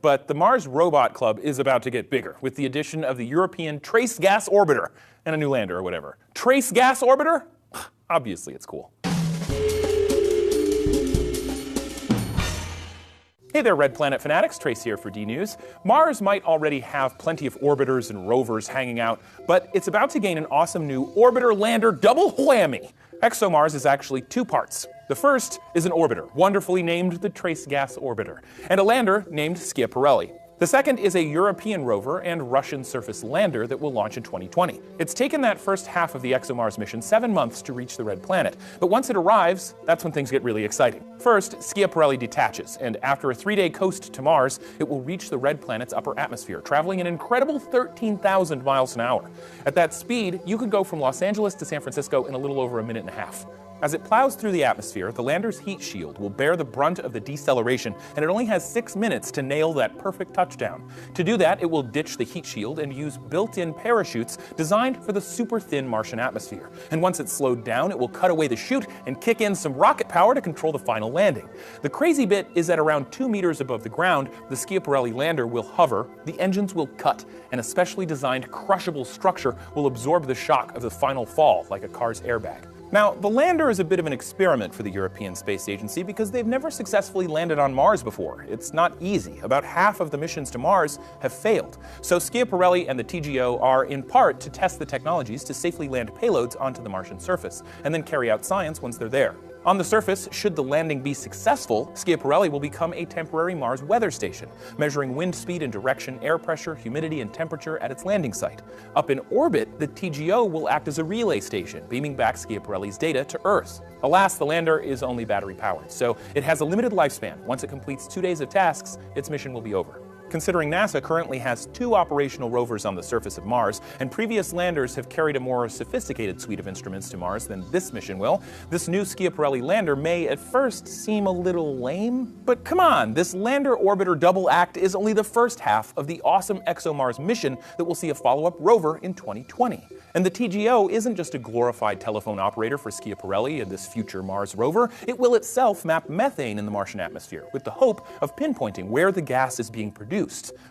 But the Mars Robot Club is about to get bigger with the addition of the European Trace Gas Orbiter and a new lander or whatever. Trace Gas Orbiter? Obviously it's cool. Hey there, Red Planet fanatics, Trace here for D-News. Mars might already have plenty of orbiters and rovers hanging out, but it's about to gain an awesome new orbiter-lander double whammy. ExoMars is actually two parts. The first is an orbiter, wonderfully named the Trace Gas Orbiter, and a lander named Schiaparelli. The second is a European rover and Russian surface lander that will launch in 2020. It's taken that first half of the ExoMars mission 7 months to reach the Red Planet, but once it arrives, that's when things get really exciting. First, Schiaparelli detaches, and after a 3-day coast to Mars, it will reach the Red Planet's upper atmosphere, traveling an incredible 13,000 miles an hour. At that speed, you could go from Los Angeles to San Francisco in a little over a minute and a half. As it plows through the atmosphere, the lander's heat shield will bear the brunt of the deceleration, and it only has 6 minutes to nail that perfect touchdown. To do that, it will ditch the heat shield and use built-in parachutes designed for the super-thin Martian atmosphere. And once it's slowed down, it will cut away the chute and kick in some rocket power to control the final landing. The crazy bit is that around 2 meters above the ground, the Schiaparelli lander will hover, the engines will cut, and a specially designed crushable structure will absorb the shock of the final fall like a car's airbag. Now, the lander is a bit of an experiment for the European Space Agency because they've never successfully landed on Mars before. It's not easy. About half of the missions to Mars have failed. So Schiaparelli and the TGO are in part to test the technologies to safely land payloads onto the Martian surface, and then carry out science once they're there. On the surface, should the landing be successful, Schiaparelli will become a temporary Mars weather station, measuring wind speed and direction, air pressure, humidity, and temperature at its landing site. Up in orbit, the TGO will act as a relay station, beaming back Schiaparelli's data to Earth. Alas, the lander is only battery-powered, so it has a limited lifespan. Once it completes 2 days of tasks, its mission will be over. Considering NASA currently has 2 operational rovers on the surface of Mars, and previous landers have carried a more sophisticated suite of instruments to Mars than this mission will, this new Schiaparelli lander may at first seem a little lame. But come on, this lander-orbiter double act is only the first half of the awesome ExoMars mission that will see a follow-up rover in 2020. And the TGO isn't just a glorified telephone operator for Schiaparelli and this future Mars rover, it will itself map methane in the Martian atmosphere, with the hope of pinpointing where the gas is being produced.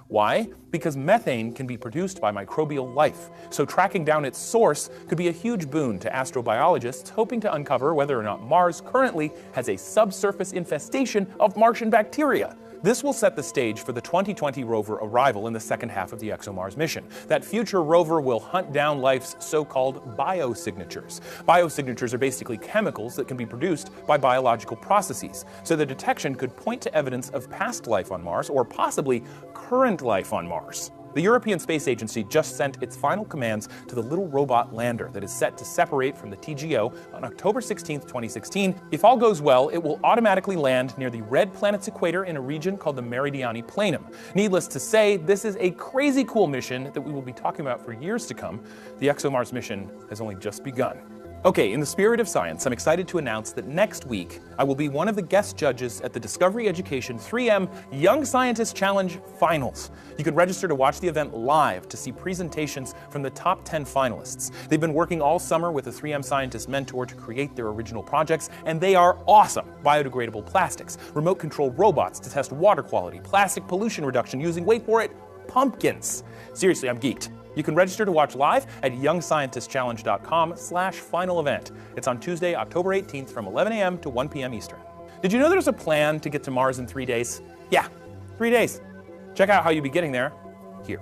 Why? Because methane can be produced by microbial life, so tracking down its source could be a huge boon to astrobiologists hoping to uncover whether or not Mars currently has a subsurface infestation of Martian bacteria. This will set the stage for the 2020 rover arrival in the second half of the ExoMars mission. That future rover will hunt down life's so-called biosignatures. Biosignatures are basically chemicals that can be produced by biological processes, so the detection could point to evidence of past life on Mars or possibly current life on Mars. The European Space Agency just sent its final commands to the little robot lander that is set to separate from the TGO on October 16, 2016. If all goes well, it will automatically land near the Red Planet's equator in a region called the Meridiani Planum. Needless to say, this is a crazy cool mission that we will be talking about for years to come. The ExoMars mission has only just begun. Okay, in the spirit of science, I'm excited to announce that next week, I will be one of the guest judges at the Discovery Education 3M Young Scientist Challenge Finals. You can register to watch the event live to see presentations from the top 10 finalists. They've been working all summer with a 3M scientist mentor to create their original projects, and they are awesome. Biodegradable plastics, remote control robots to test water quality, plastic pollution reduction using, wait for it, pumpkins. Seriously, I'm geeked. You can register to watch live at youngscientistchallenge.com/final event. It's on Tuesday, October 18th from 11 a.m. to 1 p.m. Eastern. Did you know there's a plan to get to Mars in 3 days? Yeah, 3 days. Check out how you'll be getting there here.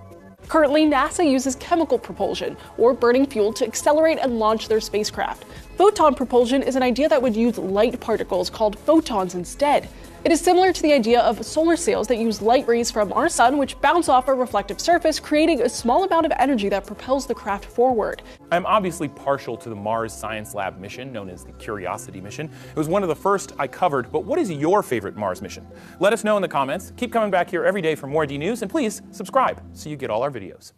Currently, NASA uses chemical propulsion, or burning fuel, to accelerate and launch their spacecraft. Photon propulsion is an idea that would use light particles called photons instead. It is similar to the idea of solar sails that use light rays from our sun, which bounce off a reflective surface, creating a small amount of energy that propels the craft forward. I'm obviously partial to the Mars Science Lab mission, known as the Curiosity mission. It was one of the first I covered, but what is your favorite Mars mission? Let us know in the comments. Keep coming back here every day for more D-News, and please subscribe so you get all our videos.